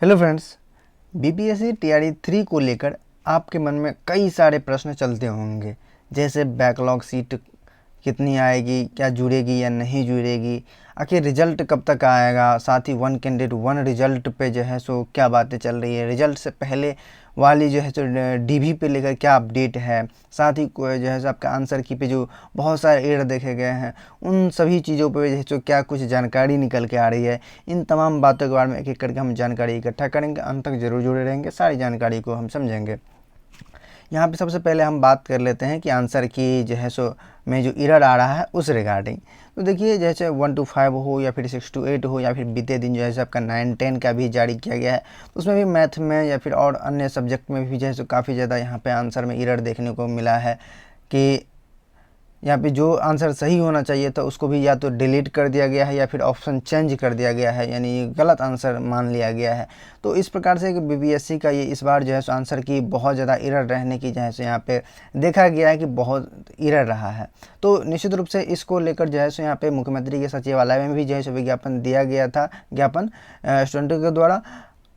Hello friends, BPSC TRE 3 को लेकर आपके मन में कई सारे प्रश्न चलते होंगे, जैसे बैकलॉग सीट कितनी आएगी, क्या जुड़ेगी या नहीं जुड़ेगी, आखिर रिजल्ट कब तक आएगा, साथ ही वन कैंडिडेट वन रिजल्ट पे जो है सो क्या बातें चल रही है, रिजल्ट से पहले वाली जो है सो डीवी पे लेकर क्या अपडेट है, साथ ही जो है सो आपका आंसर की पे जो बहुत सारे एरर देखे गए हैं उन सभी चीज़ों पे जो है सो क्या कुछ जानकारी निकल के आ रही है। इन तमाम बातों के बारे में एक एक करके हम जानकारी इकट्ठा करेंगे, अंत तक जरूर जुड़े रहेंगे, सारी जानकारी को हम समझेंगे। यहाँ पे सबसे पहले हम बात कर लेते हैं कि आंसर की जो है सो में जो एरर आ रहा है उस रिगार्डिंग। तो देखिए, जैसे 1 to 5 हो या फिर 6 to 8 हो या फिर बीते दिन जो है सो आपका 9-10 का भी जारी किया गया है, तो उसमें भी मैथ में या फिर और अन्य सब्जेक्ट में भी जो है सो काफ़ी ज़्यादा यहाँ पे आंसर में एरर देखने को मिला है कि यहाँ पे जो आंसर सही होना चाहिए था उसको भी या तो डिलीट कर दिया गया है या फिर ऑप्शन चेंज कर दिया गया है, यानी गलत आंसर मान लिया गया है। तो इस प्रकार से बीपीएससी का ये इस बार जो है सो आंसर की बहुत ज़्यादा एरर रहने की जो है सो यहाँ पे देखा गया है कि बहुत एरर रहा है। तो निश्चित रूप से इसको लेकर जो है सो यहाँ पे मुख्यमंत्री के सचिवालय में भी जो है सो विज्ञापन दिया गया था, ज्ञापन स्टूडेंटों के द्वारा,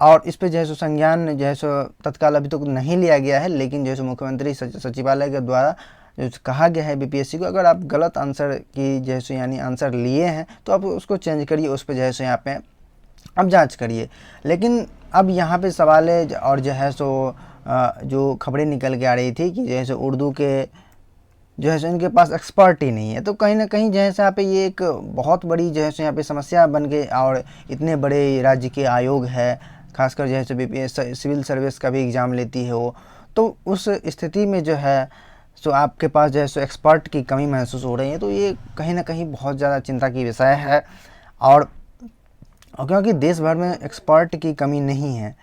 और इस पे जो है सो संज्ञान जो है सो तत्काल अभी तक नहीं लिया गया है, लेकिन जो है सो मुख्यमंत्री सचिवालय के द्वारा जो कहा गया है बीपीएससी को, अगर आप गलत आंसर की जो है सो यानी आंसर लिए हैं तो आप उसको चेंज करिए, उस पर जो है सो यहाँ पे अब जांच करिए। लेकिन अब यहाँ पे सवाल है और जो है सो जो खबरें निकल के आ रही थी कि जो है सो उर्दू के जो है सो इनके पास एक्सपर्ट ही नहीं है, तो कहीं ना कहीं जो है सो यहाँ पे ये एक बहुत बड़ी जो है सो यहाँ पे समस्या बन गई। और इतने बड़े राज्य के आयोग है, खासकर जो है सो बीपीएससी सिविल सर्विस का भी एग्ज़ाम लेती है वो, तो उस स्थिति में जो है सो आपके पास जो है सो एक्सपर्ट की कमी महसूस हो रही है, तो ये कहीं ना कहीं बहुत ज़्यादा चिंता की विषय है। और क्योंकि देश भर में एक्सपर्ट की कमी नहीं है,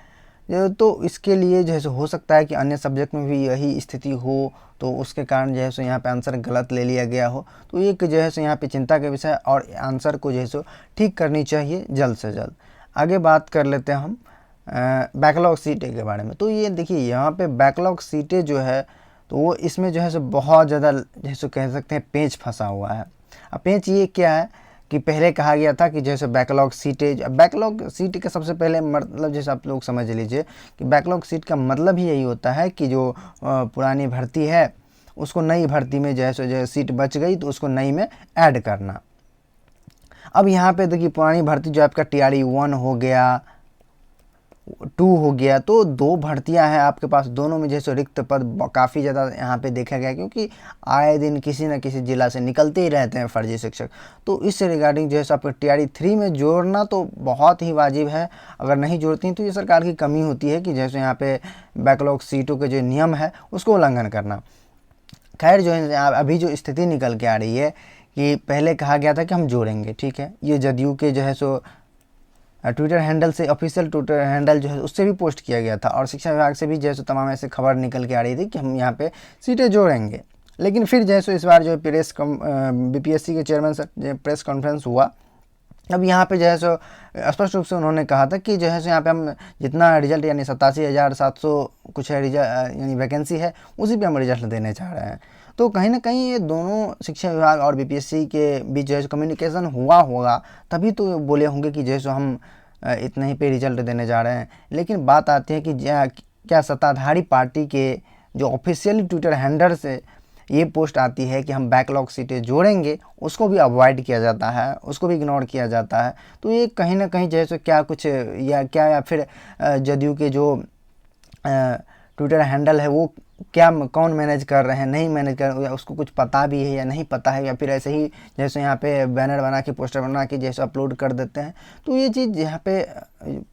तो इसके लिए जो है सो हो सकता है कि अन्य सब्जेक्ट में भी यही स्थिति हो, तो उसके कारण जो है सो यहाँ पे आंसर गलत ले लिया गया हो। तो एक जो है सो यहाँ पे चिंता का विषय, और आंसर को जो है सो ठीक करनी चाहिए जल्द से जल्द। आगे बात कर लेते हैं हम बैकलॉग सीटें के बारे में। तो ये देखिए, यहाँ पे बैकलॉग सीटें जो है तो वो इसमें जो है सो बहुत ज़्यादा जो है सो कह सकते हैं पेंच फंसा हुआ है। अब पेंच ये क्या है कि पहले कहा गया था कि जैसे बैकलॉग सीटें, बैकलॉग सीट का सबसे पहले मतलब जैसे आप लोग समझ लीजिए कि बैकलॉग सीट का मतलब ही यही होता है कि जो पुरानी भर्ती है उसको नई भर्ती में जो है सीट बच गई तो उसको नई में ऐड करना। अब यहाँ पे देखिए, पुरानी भर्ती जो आपका टीआरई 1 हो गया, 2 हो गया, तो 2 भर्तियां हैं आपके पास, दोनों में जैसे रिक्त पद काफ़ी ज़्यादा यहाँ पे देखा गया, क्योंकि आए दिन किसी न किसी जिला से निकलते ही रहते हैं फर्जी शिक्षक। तो इस रिगार्डिंग जो है आपको टीआरई 3 में जोड़ना तो बहुत ही वाजिब है। अगर नहीं जोड़ती हैं तो ये सरकार की कमी होती है कि जैसे यहाँ पे बैकलॉग सीटों के जो नियम है उसको उल्लंघन करना। खैर, जो है अभी जो स्थिति निकल के आ रही है कि पहले कहा गया था कि हम जोड़ेंगे, ठीक है, ये जदयू के जो है सो ट्विटर हैंडल से, ऑफिशियल ट्विटर हैंडल जो है उससे भी पोस्ट किया गया था, और शिक्षा विभाग से भी जो है तमाम ऐसे खबर निकल के आ रही थी कि हम यहाँ पे सीटें जोड़ेंगे। लेकिन फिर जो है इस बार जो बीपीएससी के चेयरमैन से प्रेस कॉन्फ्रेंस हुआ, अब यहाँ पे जो है सो स्पष्ट रूप से उन्होंने कहा था कि जो है सो यहाँ पे हम जितना रिजल्ट यानी 87,700 कुछ है यानी वैकेंसी है, उसी पे हम रिजल्ट देने चाह रहे हैं। तो कहीं ना कहीं ये दोनों शिक्षा विभाग और बीपीएससी के बीच जो है कम्युनिकेशन हुआ होगा, तभी तो बोले होंगे कि जो है सो हम इतने ही पे रिजल्ट देने जा रहे हैं। लेकिन बात आती है कि क्या सत्ताधारी पार्टी के जो ऑफिशियली ट्विटर हैंडल से ये पोस्ट आती है कि हम बैकलॉग सीटें जोड़ेंगे, उसको भी अवॉइड किया जाता है, उसको भी इग्नोर किया जाता है। तो ये कहीं ना कहीं जैसे क्या कुछ या फिर जदयू के जो ट्विटर हैंडल है वो क्या कौन मैनेज कर रहे हैं, नहीं मैनेज कर, या उसको कुछ पता भी है या नहीं पता है, या फिर ऐसे ही जैसे यहाँ पे बैनर बना के, पोस्टर बना के जैसे अपलोड कर देते हैं। तो ये चीज़ यहाँ पे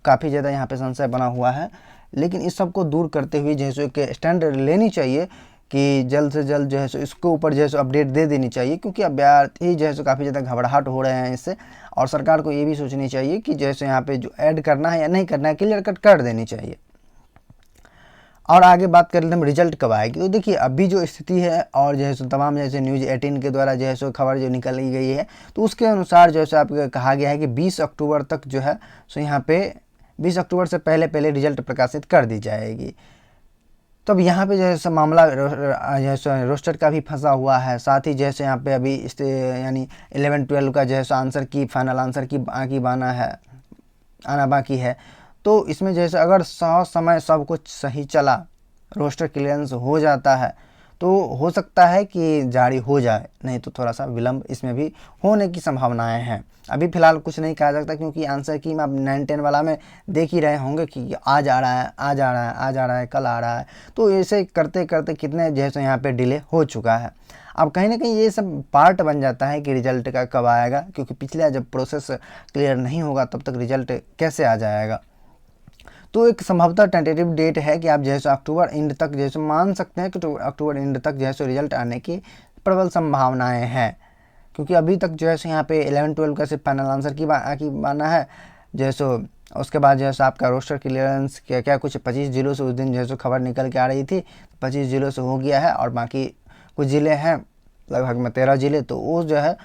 काफ़ी ज़्यादा यहाँ पे संशय बना हुआ है। लेकिन इस सब को दूर करते हुए जैसे कि स्टैंड लेनी चाहिए कि जल्द से जल्द जो है सो इसके ऊपर जो है सो अपडेट दे देनी चाहिए, क्योंकि अभ्यर्थी जो है सो काफ़ी ज़्यादा घबराहट हो रहे हैं इससे। और सरकार को ये भी सोचनी चाहिए कि जैसे यहाँ पे जो ऐड करना है या नहीं करना है, क्लियर कट कर देनी चाहिए। और आगे बात कर लेते हैं रिजल्ट कब आएगी। तो देखिए, अभी जो स्थिति है और जो है सो तमाम जैसे न्यूज़ 18 के द्वारा जो है सो खबर जो निकली गई है, तो उसके अनुसार जो है सो आपको कहा गया है कि 20 अक्टूबर तक जो है सो यहाँ पे 20 अक्टूबर से पहले रिजल्ट प्रकाशित कर दी जाएगी। तब यहाँ पे जो है मामला जैसे रोस्टर का भी फंसा हुआ है, साथ ही जैसे यहाँ पे अभी यानी 11-12 का जो है आंसर की फाइनल आंसर की आना बाकी है। तो इसमें जैसे अगर समय सब कुछ सही चला, रोस्टर क्लियरेंस हो जाता है, तो हो सकता है कि जारी हो जाए, नहीं तो थोड़ा सा विलंब इसमें भी होने की संभावनाएं हैं। अभी फ़िलहाल कुछ नहीं कहा सकता, क्योंकि आंसर की में आप 9-10 वाला में देख ही रहे होंगे कि आज आ रहा है, आज आ रहा है, आज आ रहा है, कल आ रहा है। तो ऐसे करते करते कितने जैसे यहाँ पे डिले हो चुका है। अब कहीं ना कहीं ये सब पार्ट बन जाता है कि रिजल्ट का कब आएगा, क्योंकि पिछला जब प्रोसेस क्लियर नहीं होगा तब तक रिजल्ट कैसे आ जाएगा। तो एक संभवतः टेंटेटिव डेट है कि आप जैसे अक्टूबर एंड तक जैसे मान सकते हैं कि अक्टूबर एंड तक जैसे रिजल्ट आने की प्रबल संभावनाएं हैं, क्योंकि अभी तक जो है यहाँ पे 11-12 का सिर्फ फाइनल आंसर की माना है जैसे। उसके बाद जैसे आपका रोस्टर क्लियरेंस क्या क्या कुछ 25 जिलों से उस दिन जैसे खबर निकल के आ रही थी, 25 जिलों से हो गया है, और बाकी कुछ ज़िले हैं लगभग में 13 ज़िले, तो वो जो है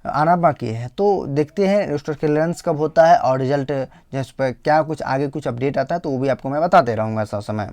आना बाकी है। तो देखते हैं रोस्टर क्लियरेंस कब होता है और रिजल्ट जिस पर क्या कुछ आगे कुछ अपडेट आता है तो वो भी आपको मैं बताते रहूँगा सब समय।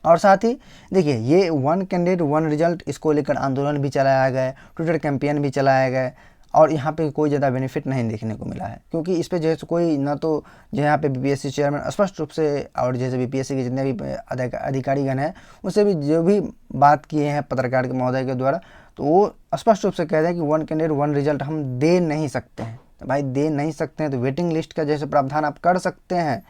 और साथ ही देखिए, ये 1 कैंडिडेट 1 रिजल्ट, इसको लेकर आंदोलन भी चलाया गया है, ट्विटर कैंपेन भी चलाया गया है, और यहाँ पे कोई ज़्यादा बेनिफिट नहीं देखने को मिला है, क्योंकि इस पर जैसे कोई ना तो जो यहाँ पे बीपीएससी चेयरमैन स्पष्ट रूप से, और जैसे बीपीएससी के जितने भी अधिकारीगण हैं उससे भी जो भी बात किए हैं पत्रकार के महोदय के द्वारा, तो वो स्पष्ट रूप से कह रहे हैं कि 1 कैंडिडेट 1 रिजल्ट हम दे नहीं सकते हैं। तो भाई दे नहीं सकते हैं तो वेटिंग लिस्ट का जैसे प्रावधान आप कर सकते हैं,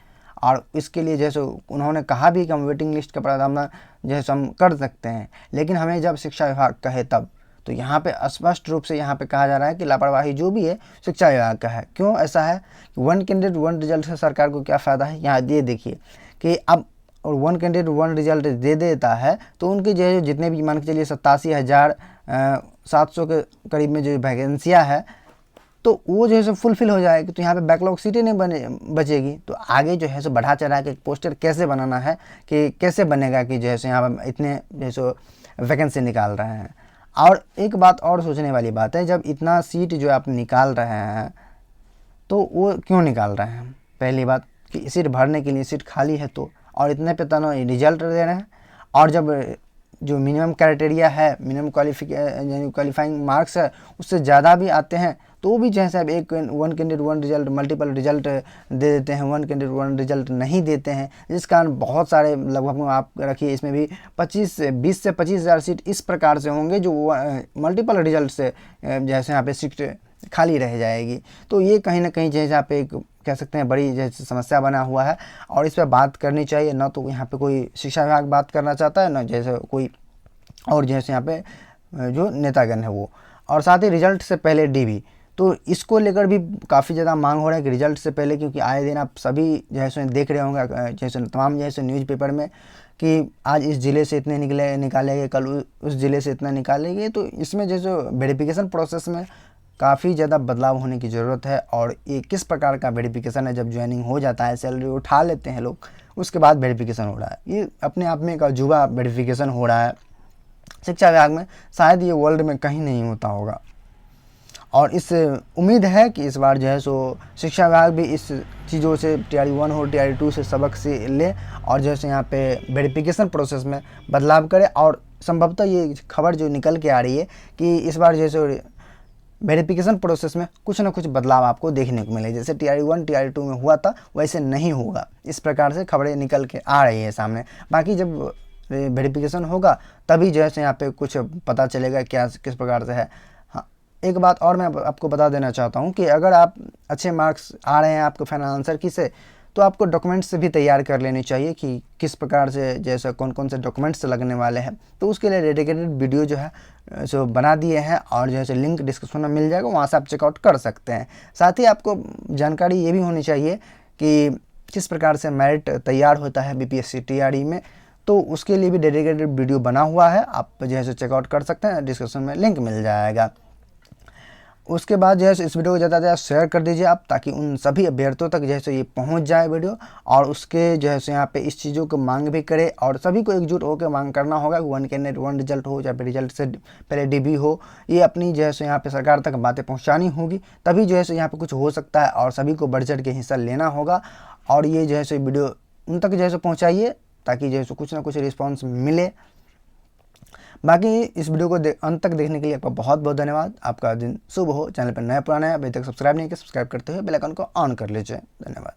और इसके लिए जैसे उन्होंने कहा भी कि हम वेटिंग लिस्ट का प्रावधान जैसे हम कर सकते हैं, लेकिन हमें जब शिक्षा विभाग कहे तब, तो यहाँ पे स्पष्ट रूप से यहाँ पे कहा जा रहा है कि लापरवाही जो भी है शिक्षा विभाग का है। क्यों ऐसा है कि 1 कैंडिडेट 1 रिजल्ट से सरकार को क्या फ़ायदा है, यहाँ ये देखिए कि अब और 1 कैंडिडेट 1 रिजल्ट दे देता है तो उनके जो है जितने भी मान के चलिए 87,700 के करीब में जो वैकेंसियाँ है, तो वो जो है सो फुलफिल हो जाएगी, तो यहाँ पे बैकलॉग सीटें नहीं बचेगी। तो आगे जो है सो बढ़ा चढ़ा के पोस्टर कैसे बनाना है, कि कैसे बनेगा कि जो है सो यहाँ पर इतने जो है सो वैकेंसी निकाल रहे हैं। और एक बात और सोचने वाली बात है, जब इतना सीट जो आप निकाल रहे हैं तो वो क्यों निकाल रहे हैं? पहली बात कि सीट भरने के लिए, सीट खाली है तो, और इतने पे तो रिजल्ट दे रहे हैं, और जब जो मिनिमम क्राइटेरिया है, मिनिमम क्वालिफाइंग मार्क्स है, उससे ज़्यादा भी आते हैं तो वो भी जैसे अब 1 कैंडिडेट 1 रिजल्ट मल्टीपल रिजल्ट दे देते हैं, 1 कैंडिडेट 1 रिजल्ट नहीं देते हैं, जिस कारण बहुत सारे लगभग आप रखिए इसमें भी 20 से 25,000 सीट इस प्रकार से होंगे जो मल्टीपल रिजल्ट से जैसे यहाँ पे सीट खाली रह जाएगी। तो ये कहीं ना कहीं जैसे यहाँ पे एक कह सकते हैं बड़ी जैसे समस्या बना हुआ है, और इस पर बात करनी चाहिए। ना तो यहाँ पे कोई शिक्षा विभाग बात करना चाहता है, ना जैसे कोई और जैसे यहाँ पे जो नेतागण है वो, और साथ ही रिजल्ट से पहले डीबी, तो इसको लेकर भी काफ़ी ज़्यादा मांग हो रहा है कि रिजल्ट से पहले, क्योंकि आए दिन आप सभी जैसे देख रहे होंगे जैसे तमाम जैसे न्यूज़पेपर में कि आज इस ज़िले से इतने निकाले गए, कल उस ज़िले से इतना निकाले गए। तो इसमें जैसे वेरिफिकेशन प्रोसेस में काफ़ी ज़्यादा बदलाव होने की ज़रूरत है, और ये किस प्रकार का वेरिफिकेशन है, जब ज्वाइनिंग हो जाता है, सैलरी उठा लेते हैं लोग, उसके बाद वेरिफिकेशन हो रहा है, ये अपने आप में एक अजूबा वेरिफिकेशन हो रहा है शिक्षा विभाग में। शायद ये वर्ल्ड में कहीं नहीं होता होगा, और इस उम्मीद है कि इस बार जो है सो शिक्षा विभाग भी इस चीज़ों से TRE 1 हो TRE 2 से सबक से ले, और जैसे यहाँ पे वेरिफिकेशन प्रोसेस में बदलाव करे। और संभवतः ये खबर जो निकल के आ रही है कि इस बार जैसे वेरिफिकेशन प्रोसेस में कुछ ना कुछ बदलाव आपको देखने को मिले, जैसे TRE 1 TRE 2 में हुआ था वैसे नहीं होगा, इस प्रकार से खबरें निकल के आ रही है सामने। बाकी जब वेरिफिकेशन होगा तभी जो है यहाँ पे कुछ पता चलेगा क्या किस प्रकार से है। हाँ, एक बात और मैं आपको बता देना चाहता हूँ कि अगर आप अच्छे मार्क्स आ रहे हैं आपको फाइनल आंसर की से, तो आपको डॉक्यूमेंट्स से भी तैयार कर लेनी चाहिए कि किस प्रकार से जैसे कौन कौन से डॉक्यूमेंट्स लगने वाले हैं। तो उसके लिए डेडिकेटेड वीडियो जो है सो बना दिए हैं, और जैसे लिंक डिस्क्रिप्शन में मिल जाएगा, वहाँ से आप चेकआउट कर सकते हैं। साथ ही आपको जानकारी ये भी होनी चाहिए कि किस प्रकार से मेरिट तैयार होता है BPSC TRE में, तो उसके लिए भी डेडिकेटेड वीडियो बना हुआ है, आप जैसे चेकआउट कर सकते हैं, डिस्क्रिप्शन में लिंक मिल जाएगा। उसके बाद जो है इस वीडियो को ज़्यादा से ज़्यादा शेयर कर दीजिए आप, ताकि उन सभी अभ्यर्थियों तक जैसे ये पहुंच जाए वीडियो, और उसके जो है यहाँ पे इस चीज़ों को मांग भी करे, और सभी को एकजुट होकर मांग करना होगा कि 1 कैंडिडेट 1 रिजल्ट हो, चाहे रिजल्ट से पहले DB हो, ये अपनी जो है यहाँ पे सरकार तक बातें पहुँचानी होगी, तभी जो है यहाँ पे कुछ हो सकता है, और सभी को बढ़ चढ़ के हिस्सा लेना होगा। और ये जो है वीडियो उन तक जो है पहुँचाइए, ताकि जो है कुछ ना कुछ रिस्पॉन्स मिले। बाकी इस वीडियो को अंत तक देखने के लिए आपका बहुत बहुत धन्यवाद। आपका दिन शुभ हो। चैनल पर नया पुराना है, अभी तक सब्सक्राइब नहीं किया, सब्सक्राइब करते हुए बेल आइकन को ऑन कर लीजिए। धन्यवाद।